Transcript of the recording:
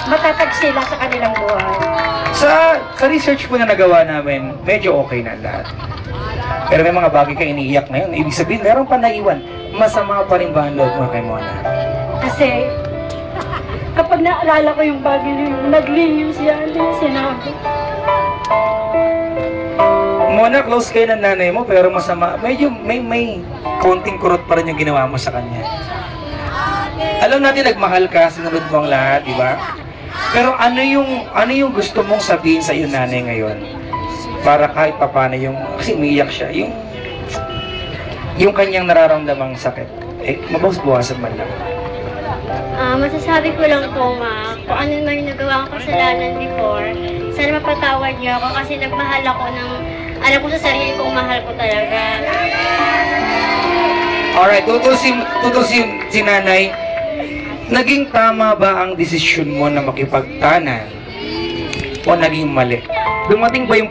matatag sila sa kanilang buhay. Sa research po na nagawa namin, medyo okay na lahat. Pero may mga bagay ka iniiyak ngayon. Ibig sabihin, meron pa naiwan. Masama pa rin ba ang loob mo kay Mona? Kasi, kapag naalala ko yung bagay na yun, nagliliw siya, sinabi. Mona, close kayo ng nanay mo, pero masama. Medyo may konting kurot pa rin yung ginawa mo sa kanya. Alam natin, nagmahal ka, sinunod mo ang lahat, di ba? Pero ano yung gusto mong sabihin sa iyo nanay ngayon? Para kahit papano yung, kasi umiyak siya, yung kanyang nararamdamang sakit, mabawas-bawasan man lang. Masasabi ko lang po, ma, kung ano man yung nagawa ko kasalanan before, sana mapatawad niyo ako kasi nagmahal ako ng, alam ko sa sarili kong mahal ko talaga. Alright, tutusin si nanay, naging tama ba ang desisyon mo na makipagtanan? O naging mali? Dumating ba yung